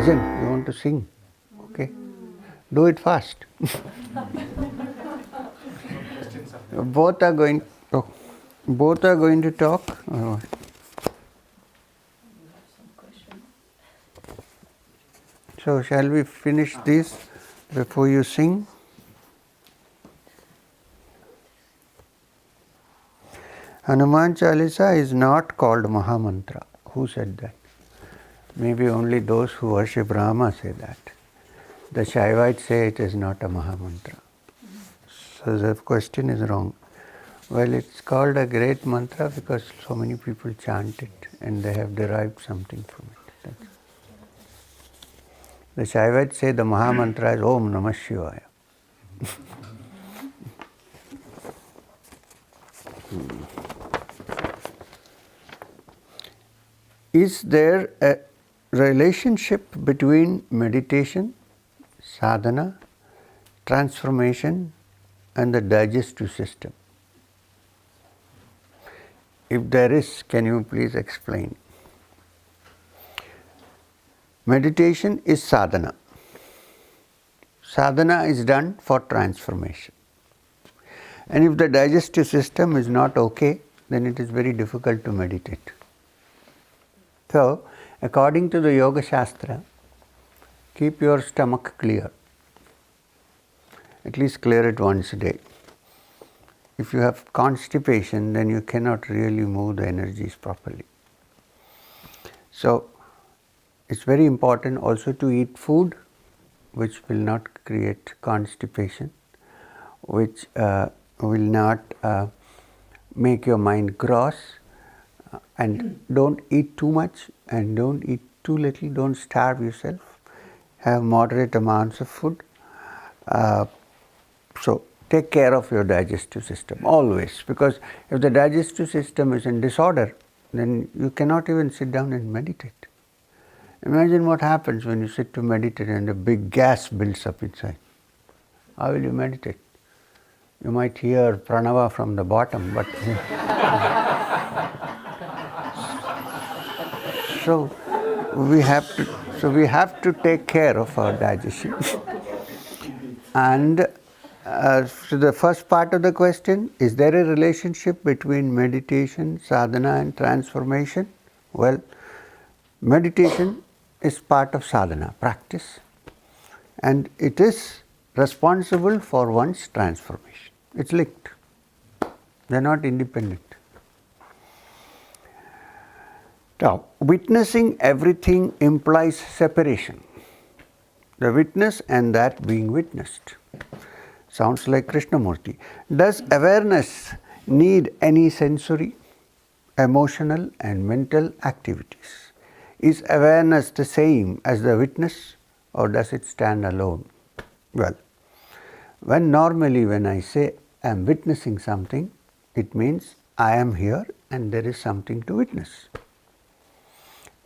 Bhajan, you want to sing? Okay. Do it fast. Both are going to talk. So shall we finish this before you sing? Hanuman Chalisa is not called Mahamantra. Who said that? Maybe only those who worship Rama say that. The Shaivites say it is not a Mahamantra. So the question is wrong. Well, it's called a great mantra because so many people chant it and they have derived something from it. The Shaivites say the Mahamantra is Om Namah Shivaya. Is there a relationship between meditation, sadhana, transformation and the digestive system? If there is, can you please explain? Meditation is sadhana. Sadhana is done for transformation. And if the digestive system is not okay, then it is very difficult to meditate. So, according to the Yoga Shastra, keep your stomach clear. At least clear it once a day. If you have constipation, then you cannot really move the energies properly. So, it's very important also to eat food which will not create constipation, which will not make your mind gross, and don't eat too much and don't eat too little, don't starve yourself, have moderate amounts of food. So take care of your digestive system always, because if the digestive system is in disorder, then you cannot even sit down and meditate. Imagine what happens when you sit to meditate and a big gas builds up inside. How will you meditate? You might hear pranava from the bottom, but so we have to take care of our digestion. And so the first part of the question, is there a relationship between meditation, sadhana and transformation? Well, meditation is part of sadhana, practice, and it is responsible for one's transformation. It's linked. They're not independent. Now, witnessing everything implies separation. The witness and that being witnessed. Sounds like Krishnamurti. Does awareness need any sensory, emotional and mental activities? Is awareness the same as the witness, or does it stand alone? Well, when I say I am witnessing something, it means I am here and there is something to witness.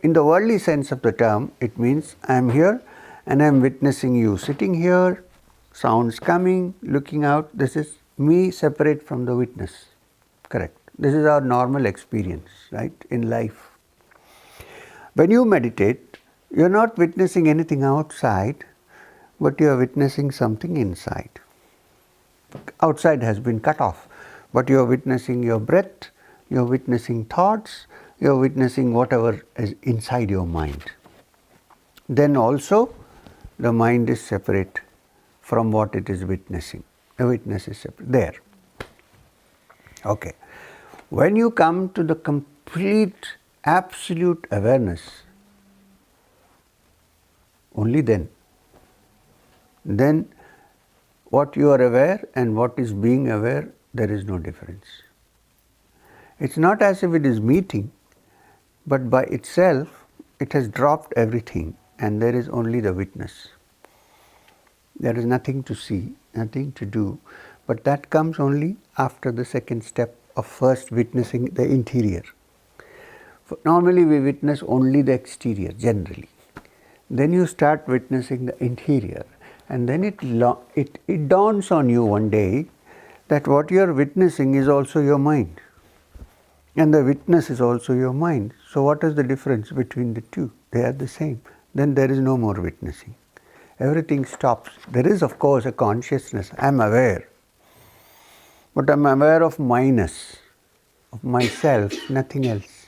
In the worldly sense of the term, it means I am here and I am witnessing you sitting here, sounds coming, looking out. This is me separate from the witness. Correct. This is our normal experience, right, in life. When you meditate, you are not witnessing anything outside, but you are witnessing something inside. Outside has been cut off, but you are witnessing your breath, you are witnessing thoughts, you are witnessing whatever is inside your mind. Then also, the mind is separate from what it is witnessing. The witness is separate. There. Okay. When you come to the complete, absolute awareness, only then what you are aware and what is being aware, there is no difference. It's not as if it is meeting, but by itself, it has dropped everything and there is only the witness. There is nothing to see, nothing to do, but that comes only after the second step of first witnessing the interior. Normally we witness only the exterior, generally. Then you start witnessing the interior, and then it dawns on you one day that what you are witnessing is also your mind. And the witness is also your mind. So what is the difference between the two? They are the same. then there is no more witnessing. Everything stops. There is, of course, a consciousness. I am aware. But I am aware of minus, of myself, nothing else.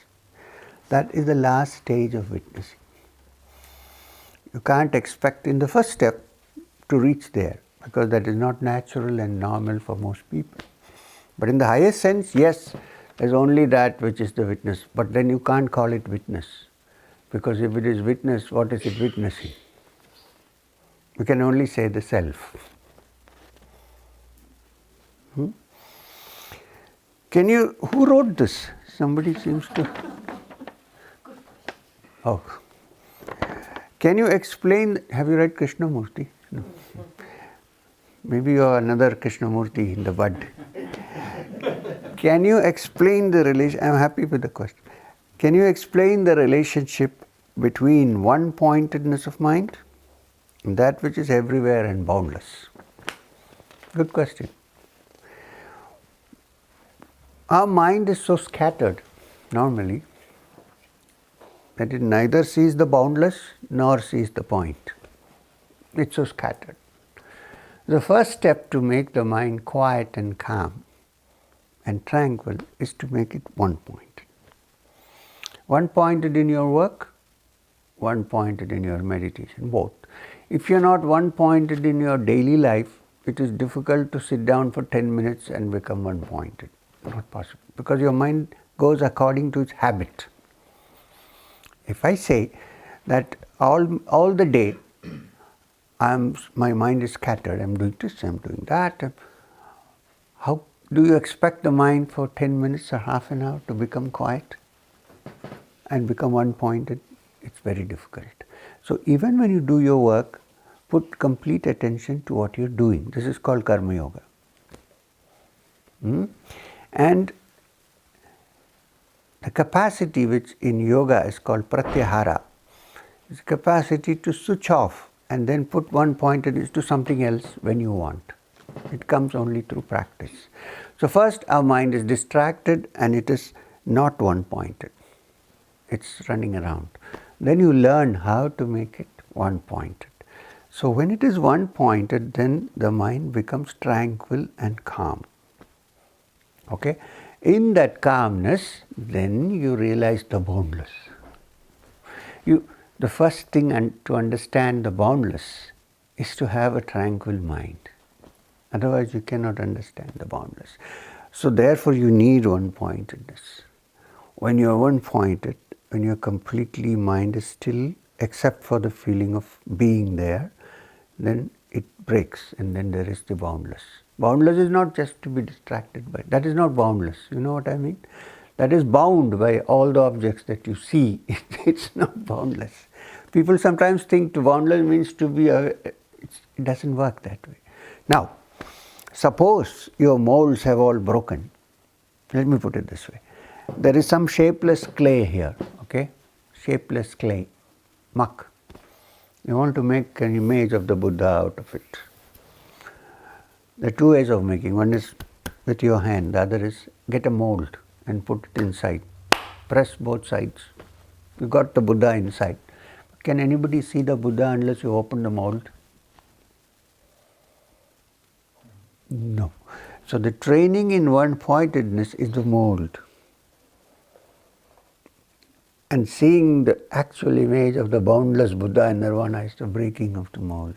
That is the last stage of witnessing. You can't expect in the first step to reach there, because that is not natural and normal for most people. But in the highest sense, yes, there is only that which is the witness. But then you can't call it witness, because if it is witness, what is it witnessing? We can only say the self. Who wrote this? Somebody seems to. Oh. Can you explain, have you read Krishnamurti? No. Maybe you are another Krishnamurti in the bud. Can you explain the relation? I am happy with the question. Can you explain the relationship between one-pointedness of mind and that which is everywhere and boundless? Good question. Our mind is so scattered normally that it neither sees the boundless nor sees the point. It's so scattered. The first step to make the mind quiet and calm and tranquil is to make it one-pointed. One-pointed in your work, one-pointed in your meditation, both. If you're not one-pointed in your daily life, it is difficult to sit down for 10 minutes and become one-pointed. Not possible, because your mind goes according to its habit. If I say that all the day my mind is scattered, I'm doing this, I'm doing that, how do you expect the mind for 10 minutes or half an hour to become quiet and become one-pointed? It's very difficult. So even when you do your work, put complete attention to what you're doing. This is called Karma Yoga. And the capacity which in yoga is called pratyahara is the capacity to switch off and then put one-pointedness to something else when you want. It comes only through practice. So first our mind is distracted and it is not one-pointed. It's running around. Then you learn how to make it one-pointed. So when it is one-pointed, then the mind becomes tranquil and calm. Okay? In that calmness, then you realize the boundless. The first thing to understand the boundless is to have a tranquil mind. Otherwise you cannot understand the boundless. So therefore you need one-pointedness. When you are one-pointed, when your completely mind is still, except for the feeling of being there, then it breaks and then there is the boundless. Boundless is not just to be distracted by. That is not boundless. You know what I mean? That is bound by all the objects that you see. It's not boundless. People sometimes think to boundless means to be it doesn't work that way. Now, suppose your molds have all broken. Let me put it this way. There is some shapeless clay here, okay? Shapeless clay, muck. You want to make an image of the Buddha out of it. There are two ways of making. One is with your hand, the other is get a mold and put it inside. Press both sides. You got the Buddha inside. Can anybody see the Buddha unless you open the mold? No. So the training in one-pointedness is the mold. And seeing the actual image of the boundless Buddha and Nirvana is the breaking of the mold.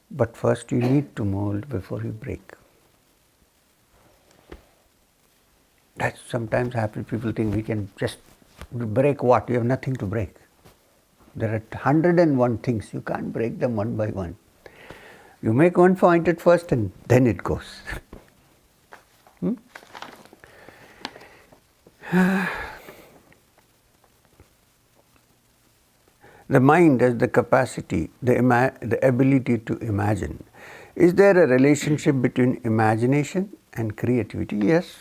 But first you need to mold before you break. That sometimes happens. People think we can just break what? You have nothing to break. There are 101 things. You can't break them one by one. You make one-pointed first and then it goes. The mind has the capacity, the ability to imagine. Is there a relationship between imagination and creativity? Yes.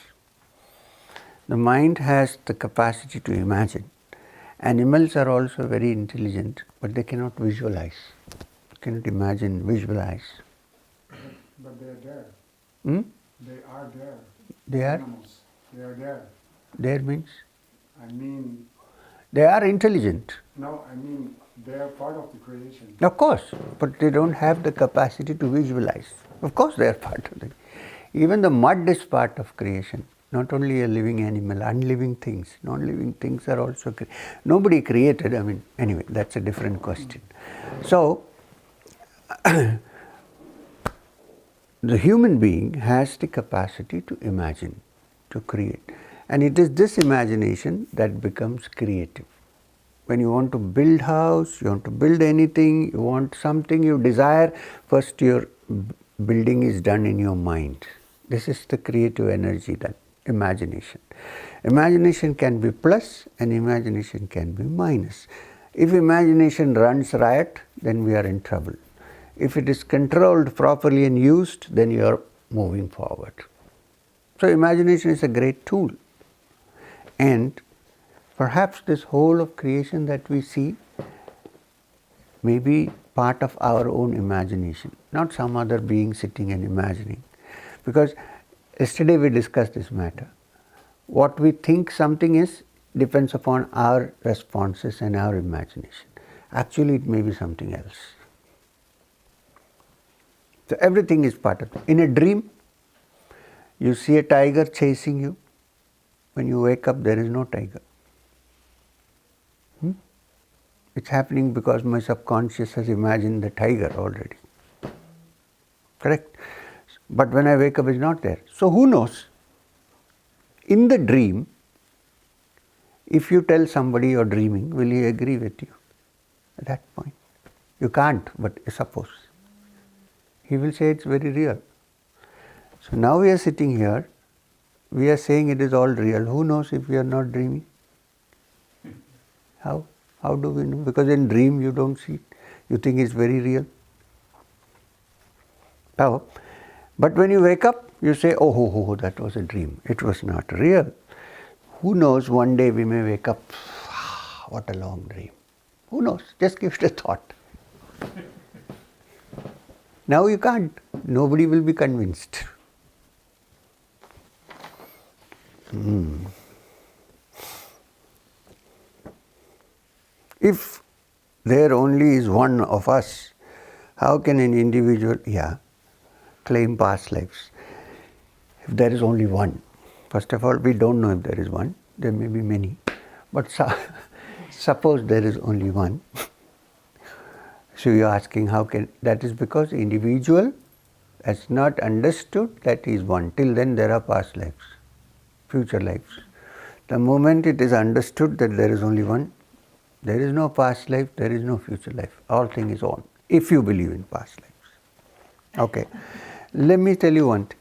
The mind has the capacity to imagine. Animals are also very intelligent, but they cannot visualize. Cannot imagine, visualize. But they are there. They are there. They are? Animals. They are there. There means? I mean... They are intelligent. No, I mean, they are part of the creation. Of course, but they don't have the capacity to visualize. Of course they are part of it. Even the mud is part of creation. Not only a living animal, unliving things. Non-living things are also nobody created. I mean, anyway, that's a different question. So, the human being has the capacity to imagine, to create. And it is this imagination that becomes creative. When you want to build house, you want to build anything, you want something you desire, first your building is done in your mind. This is the creative energy, that imagination. Imagination can be plus and imagination can be minus. If imagination runs riot, then we are in trouble. If it is controlled properly and used, then you are moving forward. So imagination is a great tool. And perhaps this whole of creation that we see may be part of our own imagination, not some other being sitting and imagining. Because yesterday we discussed this matter. What we think something is depends upon our responses and our imagination. Actually, it may be something else. So everything is part of it. In a dream, you see a tiger chasing you. When you wake up, there is no tiger. It's happening because my subconscious has imagined the tiger already. Correct? But when I wake up, it's not there. So who knows? In the dream, if you tell somebody you're dreaming, will he agree with you at that point? You can't, but suppose. He will say it's very real. So now we are sitting here, we are saying it is all real. Who knows if we are not dreaming? How? How do we know? Because in dream you don't see it. You think it's very real. Now, but when you wake up, you say, oh, that was a dream. It was not real. Who knows, one day we may wake up, what a long dream. Who knows? Just give it a thought. Now you can't. Nobody will be convinced. If there only is one of us, how can an individual, claim past lives? If there is only one, first of all, we don't know if there is one, there may be many, but suppose there is only one. So you are asking how can, that is because the individual has not understood that he is one. Till then there are past lives, future lives. The moment it is understood that there is only one, there is no past life, there is no future life. All thing is on, if you believe in past lives. Okay, let me tell you one thing.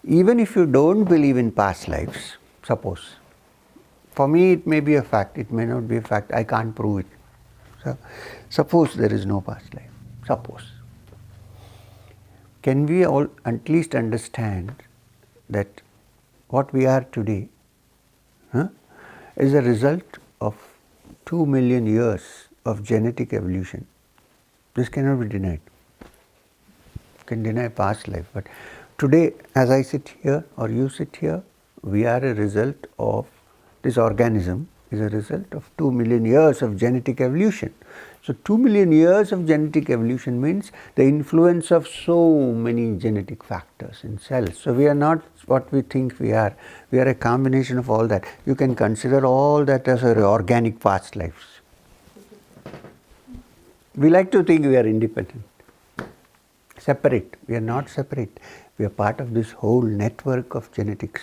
Even if you don't believe in past lives, suppose, for me it may be a fact, it may not be a fact, I can't prove it. So, suppose there is no past life, suppose. Can we all at least understand that what we are today is a result of 2 million years of genetic evolution? This cannot be denied. You can deny past life, but today as I sit here or you sit here, we are a result of, this organism is a result of 2 million years of genetic evolution. So 2 million years of genetic evolution means the influence of so many genetic factors in cells. So we are not what we think we are. We are a combination of all that. You can consider all that as our organic past lives. We like to think we are independent, separate. We are not separate. We are part of this whole network of genetics.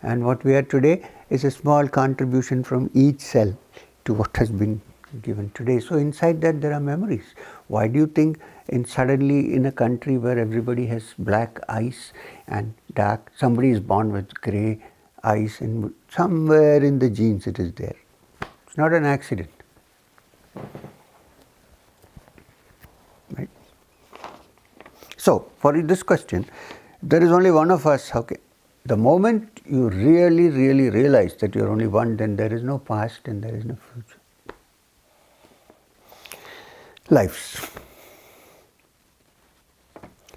And what we are today is a small contribution from each cell to what has been given today. So inside that there are memories. Why do you think suddenly in a country where everybody has black eyes and dark, somebody is born with grey eyes and somewhere in the genes it is there. It's not an accident. Right? So for this question, there is only one of us. Okay. The moment you really realize that you are only one, then there is no past and there is no future. Lives.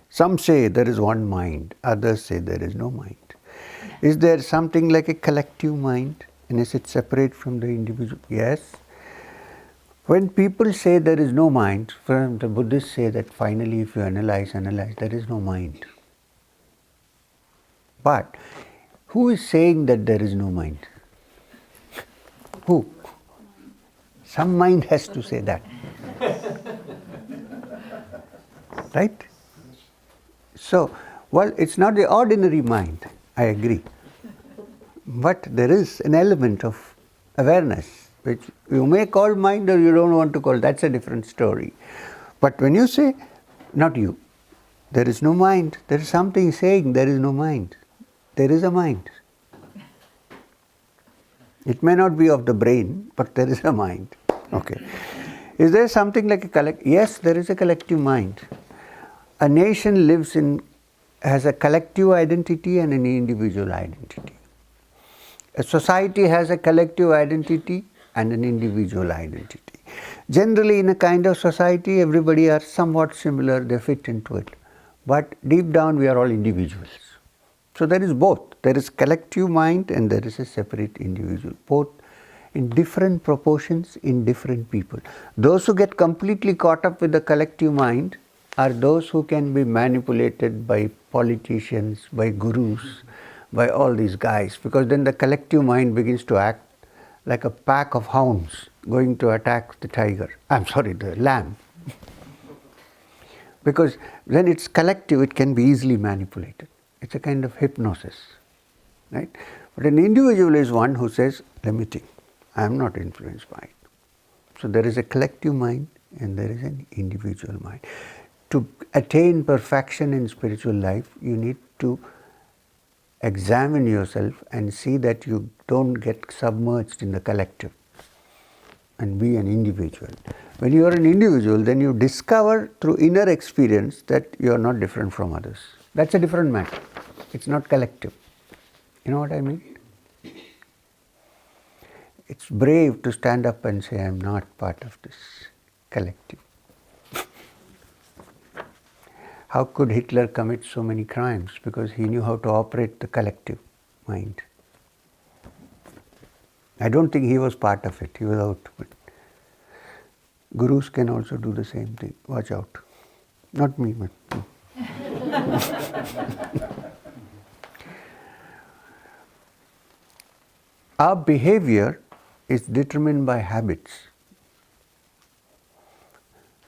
Some say there is one mind, others say there is no mind. Is there something like a collective mind, and is it separate from the individual? Yes. When people say there is no mind, the Buddhists say that finally if you analyze, there is no mind. But who is saying that there is no mind? Who? Some mind has to say that. Right? So, well, it's not the ordinary mind, I agree. But there is an element of awareness, which you may call mind or you don't want to call, that's a different story. But when you say, not you, there is no mind, there is something saying there is no mind. There is a mind. It may not be of the brain, but there is a mind. Okay. Is there something like a collective? Yes, there is a collective mind. A nation has a collective identity and an individual identity. A society has a collective identity and an individual identity. Generally, in a kind of society, everybody are somewhat similar, they fit into it. But deep down, we are all individuals. So there is both. There is collective mind and there is a separate individual. Both in different proportions in different people. Those who get completely caught up with the collective mind are those who can be manipulated by politicians, by gurus, by all these guys, because then the collective mind begins to act like a pack of hounds going to attack the the lamb. Because when it's collective, it can be easily manipulated. It's a kind of hypnosis, right? But an individual is one who says, let me think, I am not influenced by it. So there is a collective mind and there is an individual mind. To attain perfection in spiritual life, you need to examine yourself and see that you don't get submerged in the collective and be an individual. When you are an individual, then you discover through inner experience that you are not different from others. That's a different matter. It's not collective. You know what I mean? It's brave to stand up and say, I'm not part of this collective. How could Hitler commit so many crimes? Because he knew how to operate the collective mind. I don't think he was part of it. He was out. But gurus can also do the same thing. Watch out. Not me, but you. Our behavior is determined by habits.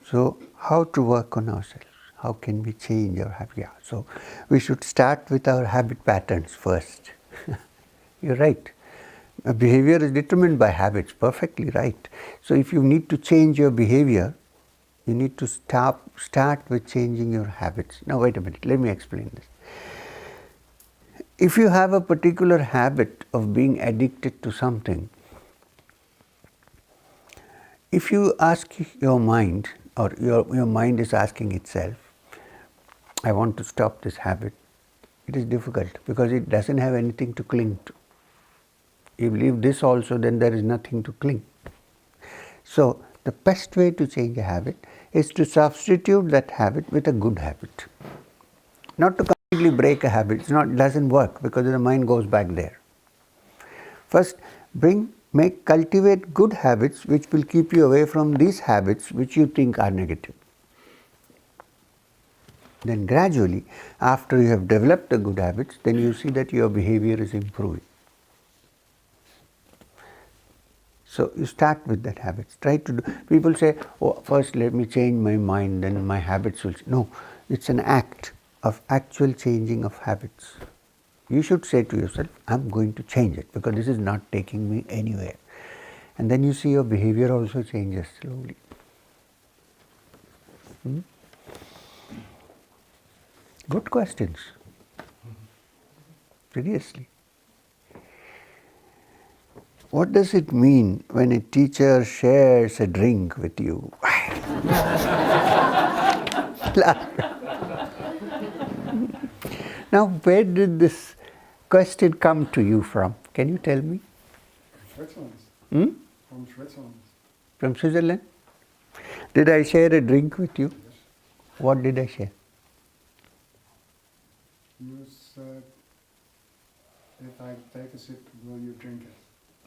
So, how to work on ourselves? How can we change our habit? Yeah, so we should start with our habit patterns first. You're right. Our behavior is determined by habits, perfectly right. So if you need to change your behavior, you need to start with changing your habits. Now wait a minute, let me explain this. If you have a particular habit of being addicted to something, if you ask your mind, or your mind is asking itself, I want to stop this habit, it is difficult because it doesn't have anything to cling to. If you leave this also, then there is nothing to cling. So the best way to change a habit is to substitute that habit with a good habit. Not to completely break a habit, it doesn't work because the mind goes back there. First, cultivate good habits which will keep you away from these habits which you think are negative. Then gradually, after you have developed the good habits, then you see that your behavior is improving. So you start with that habit. Try to do. People say, "Oh, first let me change my mind, then my habits will." No, it's an act of actual changing of habits. You should say to yourself, "I'm going to change it because this is not taking me anywhere," and then you see your behavior also changes slowly. Good questions. Seriously. What does it mean when a teacher shares a drink with you? Now, where did this question come to you from? Can you tell me? Switzerland. From Switzerland. From Switzerland? Did I share a drink with you? Yes. What did I share? You said, if I take a sip, will you drink it?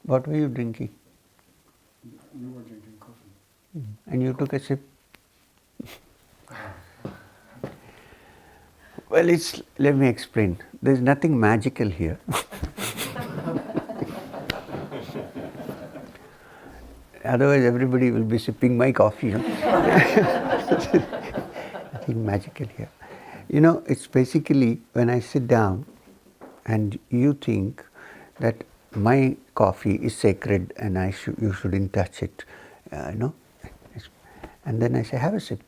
What were you drinking? You were drinking coffee. And you took a sip. Well, let me explain. There's nothing magical here. Otherwise, everybody will be sipping my coffee. Nothing magical here. It's basically when I sit down and you think that my coffee is sacred and you shouldn't touch it, and then I say, have a sip.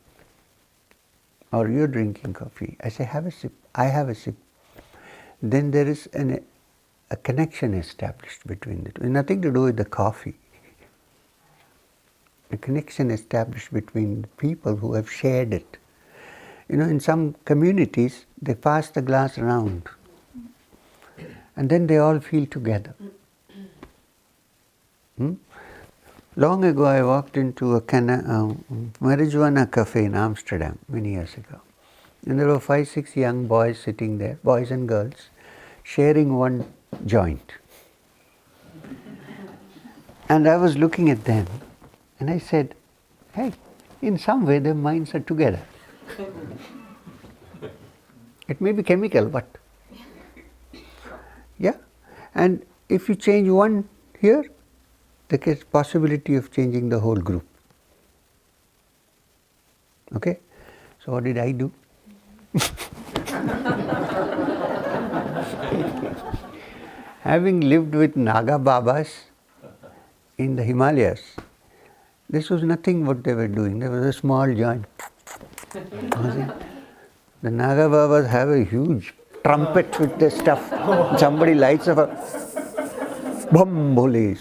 Or you're drinking coffee. I say, have a sip. I have a sip. Then there is a connection established between the two. It's nothing to do with the coffee. A connection established between the people who have shared it. In some communities, they pass the glass around. And then they all feel together. Long ago, I walked into a marijuana cafe in Amsterdam many years ago. And there were 5, 6 young boys sitting there, boys and girls, sharing one joint. And I was looking at them and I said, hey, in some way their minds are together. It may be chemical, but yeah. And if you change one here, there is possibility of changing the whole group. Okay? So what did I do? Having lived with Naga Babas in the Himalayas, this was nothing what they were doing. There was a small joint. The Naga Babas have a huge trumpet with their stuff. Somebody lights up a bum bole.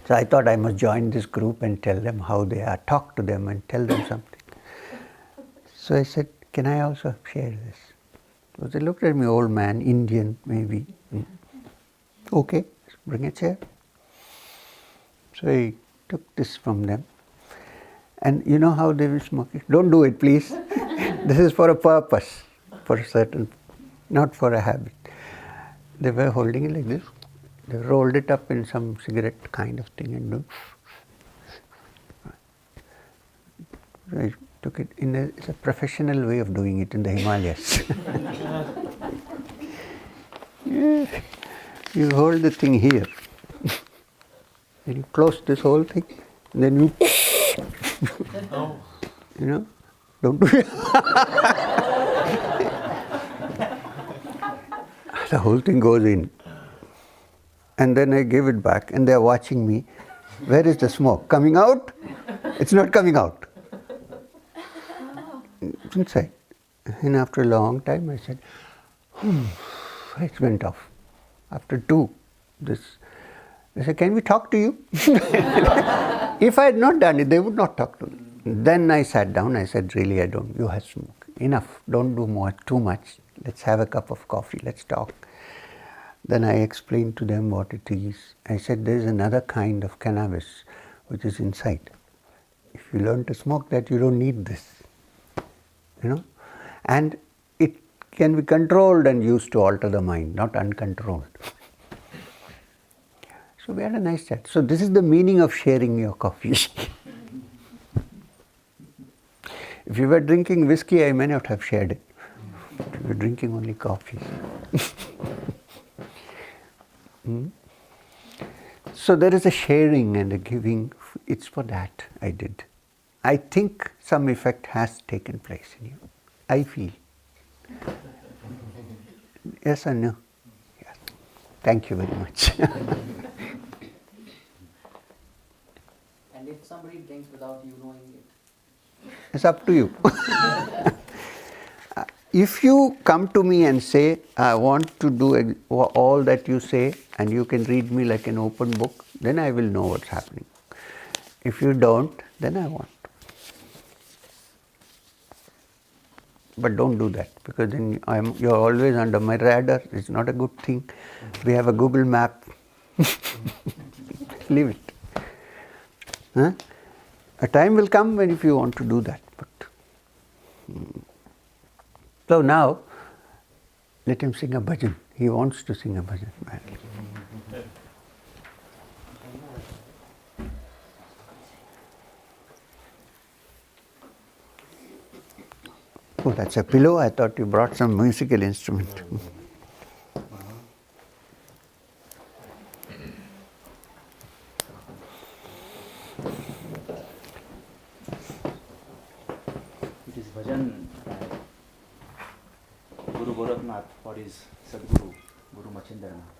So I thought I must join this group and tell them how they are, talk to them and tell them something. So I said, can I also share this? So they looked at me, old man, Indian maybe. Okay, bring a chair. So I took this from them. And you know how they will smoke it? Don't do it, please. This is for a purpose, for a certain, not for a habit. They were holding it like this. They rolled it up in some cigarette kind of thing and do. I took it it's a professional way of doing it in the Himalayas. Yeah. You hold the thing here. Then you close this whole thing. And then you, don't do it. The whole thing goes in. And then I give it back and they are watching me. Where is the smoke? Coming out? It's not coming out. It's inside. And after a long time I said, it went off. After 2, they said, can we talk to you? If I had not done it, they would not talk to me. Then I sat down, I said, really, you have smoke. Enough, don't do too much. Let's have a cup of coffee, let's talk. Then I explained to them what it is. I said, there is another kind of cannabis which is inside. If you learn to smoke that, you don't need this. And it can be controlled and used to alter the mind, not uncontrolled. So we had a nice chat. So this is the meaning of sharing your coffee. If you were drinking whiskey, I may not have shared it. But you were drinking only coffee. So there is a sharing and a giving. It's for that I did. I think some effect has taken place in you. I feel. Yes or no? Yes. Thank you very much. And if somebody drinks without you knowing it? It's up to you. If you come to me and say, I want to do all that you say and you can read me like an open book, then I will know what's happening. If you don't, then I won't. But don't do that, because then you're always under my radar. It's not a good thing. We have a Google map. Leave it. Huh? A time will come when if you want to do that. But so now, let him sing a bhajan. He wants to sing a bhajan. Oh, that's a pillow. I thought you brought some musical instrument. It is Bhajan Guru Goraknath for his Sadguru, Guru Machindranath.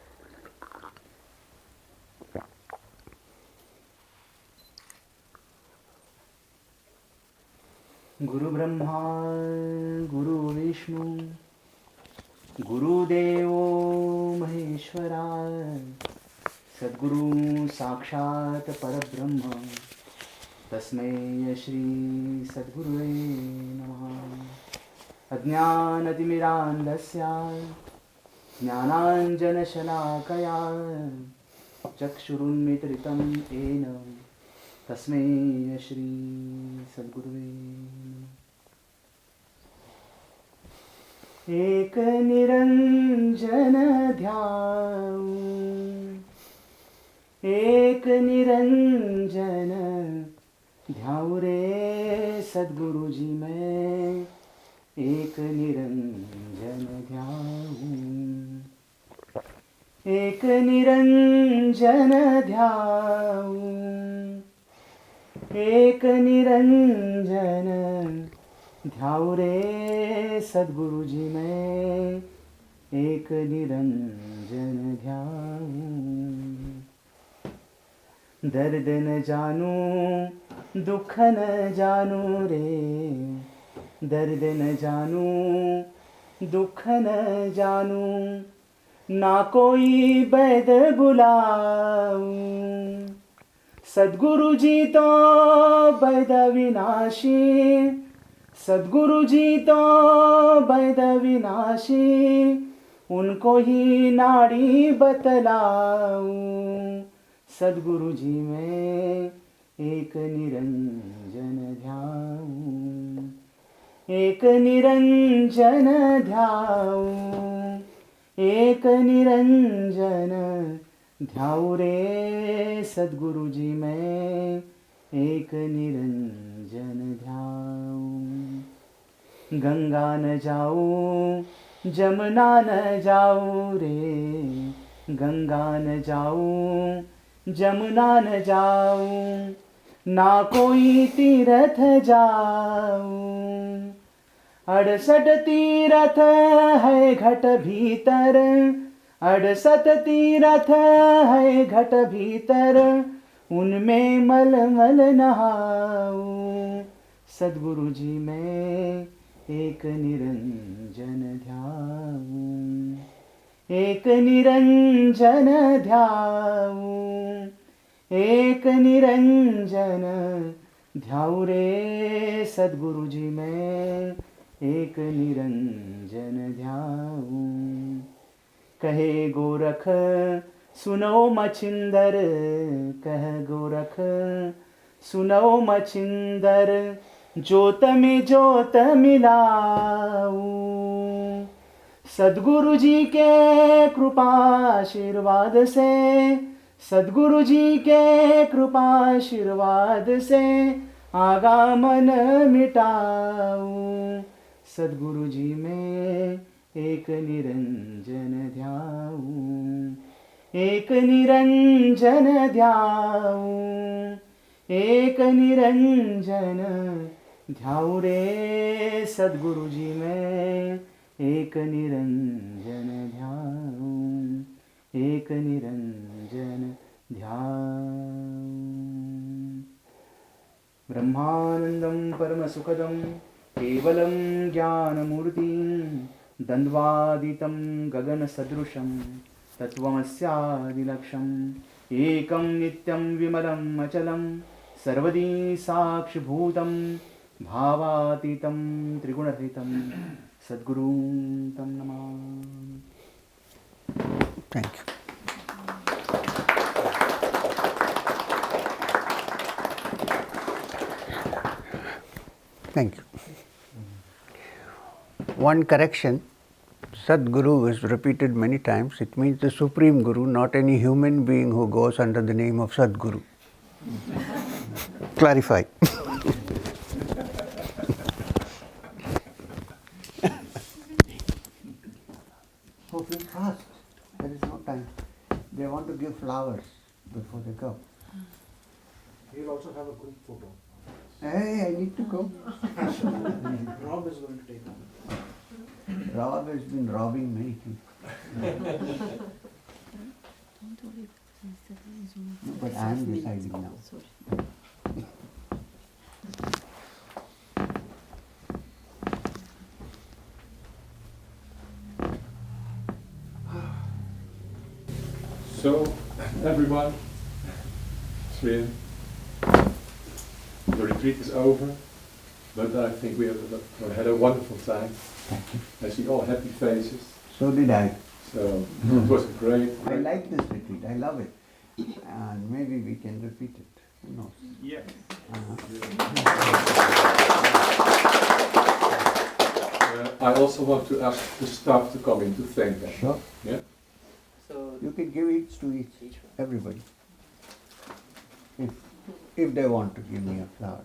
Guru Brahma, Guru Vishnu, Guru Devo Maheshwara, Sadguru Sakshat Parabrahma, Tasmai Shri Sadgurue Namaha. Ajnanatimirandasya Jnananjanashalakaya Chakshurunmitritam Ena Tasmai Shri Sadgurue. Ek niranjana dhyau, ek niranjana ध्याऊ रे सद्गुरु जी मैं एक निरंजन ध्याऊ, एक निरंजन ध्याऊ, एक निरंजन ध्याऊ रे सद्गुरु जी मैं एक निरंजन ध्याऊ। दर्द न जानू दुख न जानू रे, दर्द न जानू दुख न जानू, ना कोई वैद बुलाऊं, सद्गुरु जी तो वैद विनाशी, सद्गुरु जी तो वैद विनाशी, उनको ही नाड़ी बतलाऊं, सद्गुरु जी मैं एक निरंजन ध्याऊं, एक निरंजन ध्याऊं, एक निरंजन ध्याऊ रे सद्गुरु जी मैं एक निरंजन ध्याऊं। गंगा न जाऊं जमुना न जाऊं रे, गंगा न जाऊं जमुना न जाऊं, ना कोई तीर्थ जाऊं, 68 तीर्थ है घट भीतर, 68 तीर्थ है घट भीतर, उनमें मल मल नहाऊं, सद्गुरु जी मैं एक निरंजन ध्याऊं, एक निरंजन ध्याऊं, एक निरंजन ध्याऊ रे सद्गुरु जी मैं एक निरंजन ध्याऊं। कहे गोरख सुनो मछिंदर, कह गोरख सुनो मछिंदर, जोत में जोत मिलाऊं, सद्गुरु जी के कृपा आशीर्वाद से, सद्गुरु जी के कृपा आशीर्वाद से आगमन मिटाऊं, सद्गुरु जी में एक निरंजन ध्याऊं, एक निरंजन ध्याऊं, एक निरंजन ध्याऊ रे सद्गुरु जी में एक निरंजन ध्याऊं, एक निरंजन ध्याऊं। ब्रह्मानंदं परमसुखदं केवलं ज्ञानमूर्तिं द्वन्द्वातीतं गगनसदृशं तत्त्वमस्यादिलक्ष्यम् एकं नित्यं विमलम् अचलं सर्वदी साक्षिभूतं भावातीतं त्रिगुणरहितं सद्गुरुं तं Namami. Thank you. Thank you. One correction, Sadguru is repeated many times. It means the Supreme Guru, not any human being who goes under the name of Sadguru. Clarify. football. Hey, I need to go. Rob is going to take on. Rob has been robbing many people. No, but I am deciding now. So, everyone, Srin, the retreat is over, but I think we had a wonderful time. I see all happy faces, So did I. so it was great. I like this retreat. I love it. And maybe we can repeat it. Who knows? Yeah. I also want to ask the staff to come in to thank them. Sure. Yeah? So You can give each to each, everybody. If they want to give me a flower.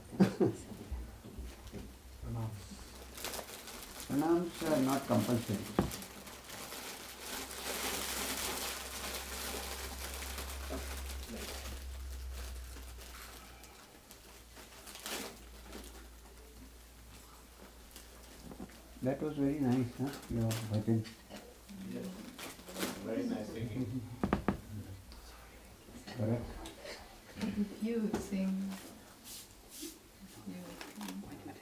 Pranams are not compulsory. That was very nice, huh? Your bhajan. Very nice singing. Correct. You sing.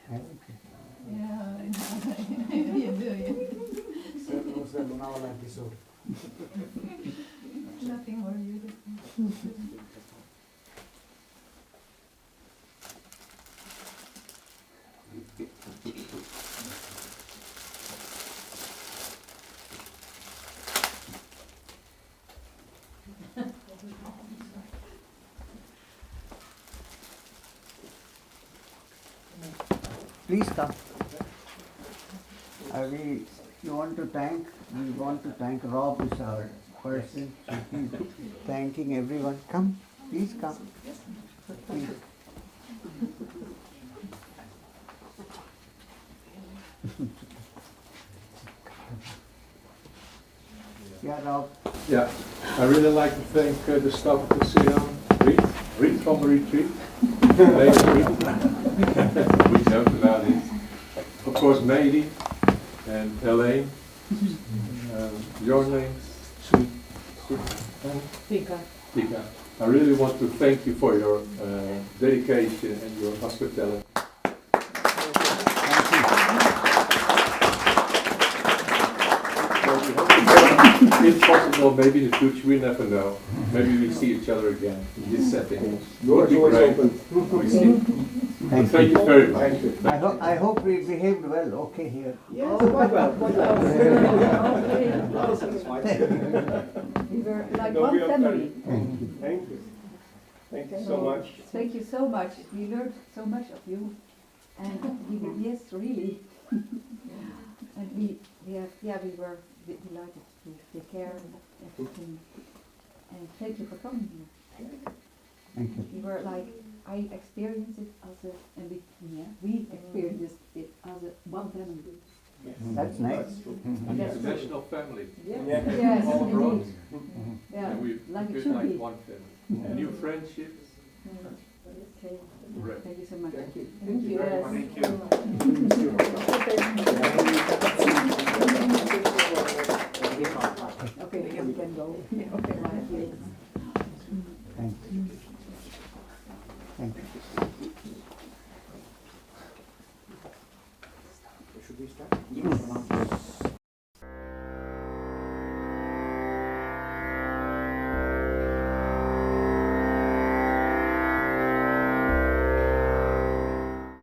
Yeah, I know. You do it. That was the Lonavala episode. Nothing more beautiful. Please come. We want to thank Rob is our person. So he's thanking everyone. Come, please come. Please. Yeah, Rob. Yeah, I really like to thank the staff of the Cynham read from the retreat. We joked about it. Of course, Mady and Elaine. Your name? Tika. Tika. I really want to thank you for your dedication and your hospitality. If possible, maybe in the future, we never know. Maybe we see each other again in this setting. Would be great. Thank you very much. I hope we behaved well. Okay here. Yes, quite well. We were like one family. Thank you. Thank you so much. Thank you so much. We learned so much of you. And yes, really. And we were delighted to take care of everything. And thank you for coming here. Thank you. We were like, I experienced it as we experienced it as one family. That's nice. International family. Yes, All abroad. indeed. Yeah, And we like it feel should like be. one family. New friendships. Okay. Great. Thank you so much. Thank you. Thank you very much. Okay, we can go. Okay, right here. Thank you. Thank you. Should we start? Yes.